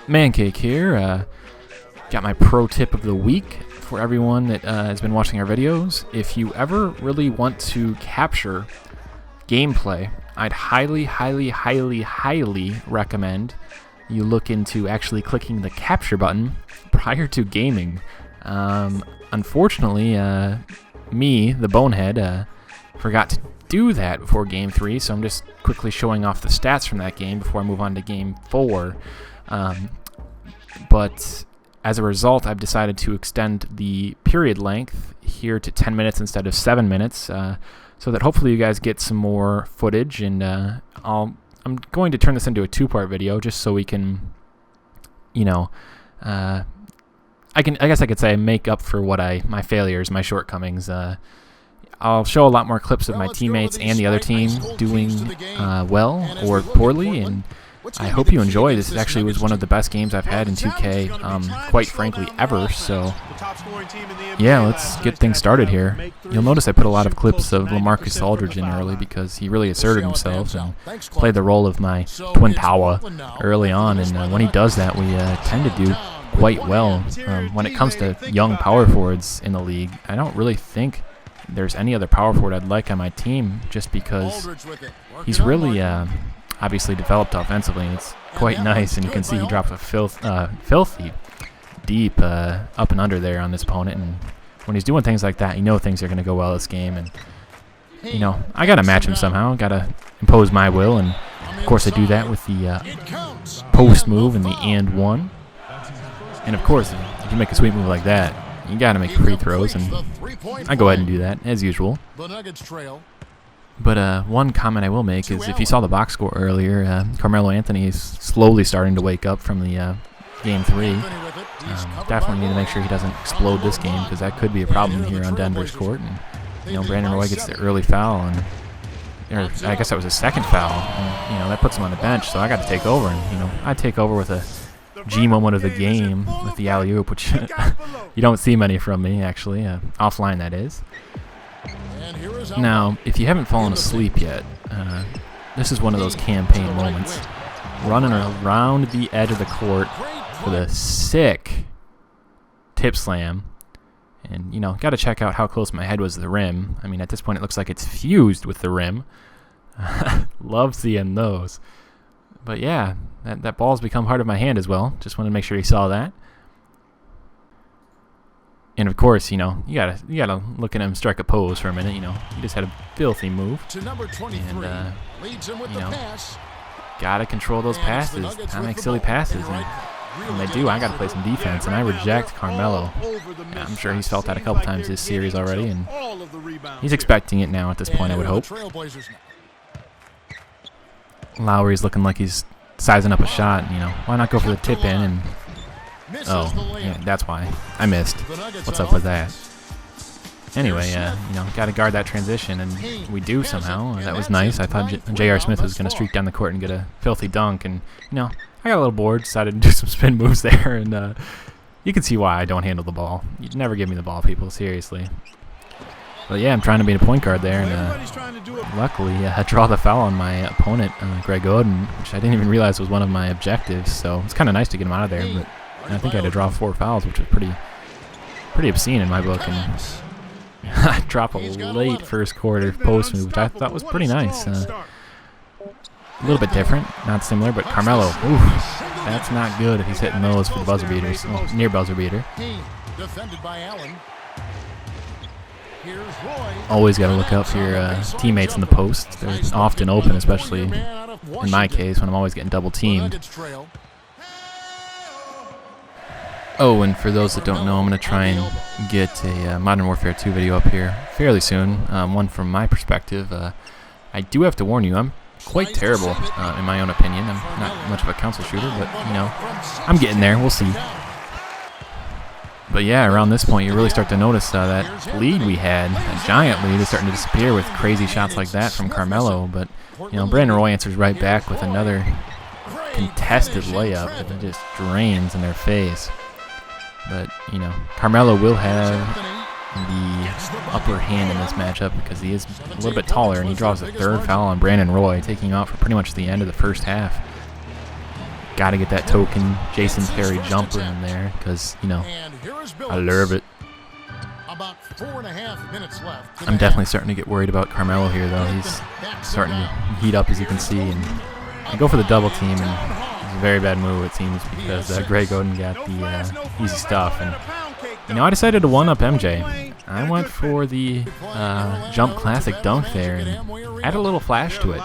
Mancake here. Got my pro tip of the week for everyone that has been watching our videos. If you ever really want to capture gameplay, I'd highly recommend you look into actually clicking the capture button prior to gaming. Unfortunately, me, the bonehead, forgot to do that before Game 3, so I'm just quickly showing off the stats from that game before I move on to Game 4. But as a result, I've decided to extend the period length here to 10 minutes instead of 7 minutes, so that hopefully you guys get some more footage, and I'm going to turn this into a two-part video just so we can, you know, I guess I could say make up for what my failures, my shortcomings. I'll show a lot more clips of my teammates and the other team doing well or poorly, and I hope you enjoy. This actually was one of the best games I've had in 2K, quite frankly, ever. So, yeah, let's get things started here. You'll notice I put a lot of clips of LaMarcus Aldridge in early because he really asserted himself and played the role of my twin power early on, and when he does that, we tend to do quite well. When it comes to young power forwards in the league, I don't really think there's any other power forward I'd like on my team, just because he's really obviously developed offensively, and it's quite nice. And you can see he drops a filthy deep up and under there on this opponent, and when he's doing things like that, you know things are going to go well this game. And you know, I got to match him somehow, got to impose my will, and of course I do that with the post move and the and one. And of course, if you make a sweet move like that, you got to make free throws, and I go ahead and do that, as usual. But one comment I will make is, if you saw the box score earlier, Carmelo Anthony is slowly starting to wake up from the Game 3. Definitely need to make sure he doesn't explode this game, because that could be a problem here on Denver's court. And you know, Brandon Roy gets the early foul, and I guess that was his second foul, and you know, that puts him on the bench, so I got to take over. And you know, I take over with a G moment of the game with the alley-oop, which you don't see many from me, actually, offline that is. Now, if you haven't fallen asleep yet, this is one of those campaign moments. Running around the edge of the court with a sick tip slam. And, you know, got to check out how close my head was to the rim. I mean, at this point, it looks like it's fused with the rim. Love seeing those. But yeah, that ball's become part of my hand as well. Just wanted to make sure you saw that. And of course, you know, you gotta look at him strike a pose for a minute. You know, he just had a filthy move. And you know, gotta control those passes. I make silly passes, and when they do, I gotta play some defense. And I reject Carmelo. Yeah, I'm sure he's felt that a couple times this series already, and he's expecting it now at this point, I would hope. Lowry's looking like he's sizing up a shot. You know, why not go for the tip in? And oh, yeah, that's why I missed. What's up with that? Anyway, you know, got to guard that transition, and we do somehow. That was nice. I thought J.R. Smith was going to streak down the court and get a filthy dunk, and you know, I got a little bored, decided to do some spin moves there, and you can see why I don't handle the ball. You'd never give me the ball, people, seriously. But yeah, I'm trying to be a point guard there, and luckily I draw the foul on my opponent, Greg Oden, which I didn't even realize was one of my objectives. So it's kind of nice to get him out of there. But I think I had to draw 4 fouls, which was pretty obscene in my book. And I drop a late first quarter post move, which I thought was pretty nice. A little bit different, not similar, but Carmelo, oof, that's not good if he's hitting those for the buzzer beaters, well, near buzzer beater. Always got to look out for your teammates in the post. They're often open, especially in my case when I'm always getting double teamed. Oh, and for those that don't know, I'm going to try and get a Modern Warfare 2 video up here fairly soon. One from my perspective. I do have to warn you, I'm quite terrible in my own opinion. I'm not much of a console shooter, but you know, I'm getting there. We'll see. But yeah, around this point, you really start to notice that lead we had, a giant lead, is starting to disappear with crazy shots like that from Carmelo. But you know, Brandon Roy answers right back with another contested layup that just drains in their face. But you know, Carmelo will have the upper hand in this matchup because he is a little bit taller, and he draws a third foul on Brandon Roy, taking him out for pretty much the end of the first half. got to get that token Jason Terry jumper in there because, you know, I love it. About 4.5 minutes left. I'm definitely starting to get worried about Carmelo here, though. He's starting to heat up, as you can see, and I go for the double team, and it's a very bad move, it seems, because Greg Oden got the easy stuff. And you know, I decided to one-up MJ. I went for the jump classic dunk there and add a little flash to it.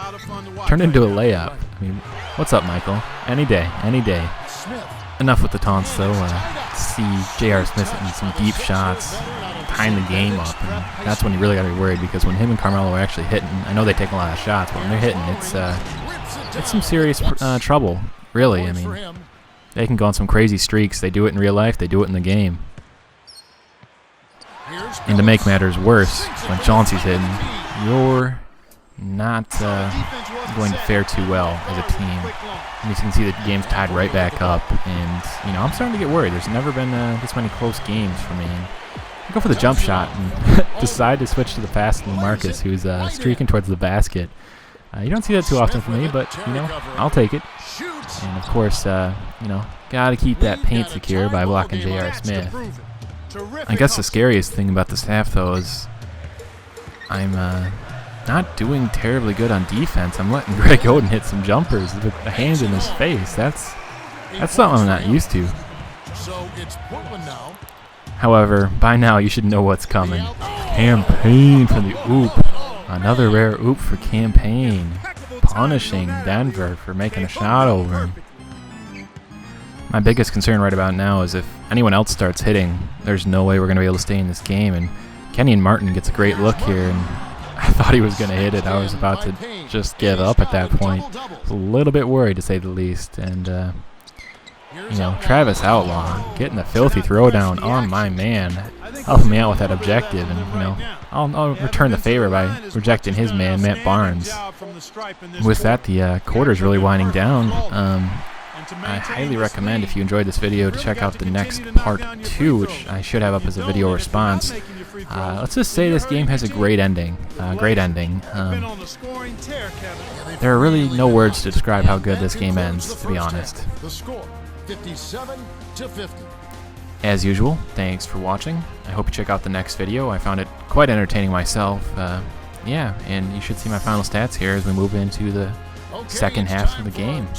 Turned into a layup. I mean, what's up, Michael? Any day, any day. Enough with the taunts, though. See J.R. Smith hitting some deep shots, tying the game up, and that's when you really got to be worried, because when him and Carmelo are actually hitting, I know they take a lot of shots, but when they're hitting, it's some serious trouble, really. I mean, they can go on some crazy streaks. They do it in real life. They do it in the game. And to make matters worse, when Chauncey's hitting, you're not going to fare too well as a team. And you can see the game's tied right back up, and you know, I'm starting to get worried. There's never been this many close games for me. I go for the jump shot and decide to switch to the fast Marcus, who's streaking towards the basket. You don't see that too often for me, but you know, I'll take it. And of course, you know, gotta keep that paint secure by blocking J.R. Smith. I guess the scariest thing about this half, though, is I'm not doing terribly good on defense. I'm letting Greg Oden hit some jumpers with a hand in his face. That's something I'm not used to. However, by now you should know what's coming. Campaign for the oop. Another rare oop for Campaign. Punishing Denver for making a shot over him. My biggest concern right about now is if anyone else starts hitting, there's no way we're going to be able to stay in this game. And Kenyon Martin gets a great look here, and I thought he was going to hit it. I was about to just give up at that point. I was a little bit worried, to say the least. And, you know, Travis Outlaw getting a filthy throwdown on my man, helping me out with that objective. And, you know, I'll return the favor by rejecting his man, Matt Barnes. With that, the quarter's really winding down. I highly recommend, if you enjoyed this video, to check out the next part 2, which I should have up as a video response. Let's just say this game has a great ending. There are really no words to describe how good this game ends, to be honest. As usual, thanks for watching. I hope you check out the next video. I found it quite entertaining myself. Yeah, and you should see my final stats here as we move into the second half of the game.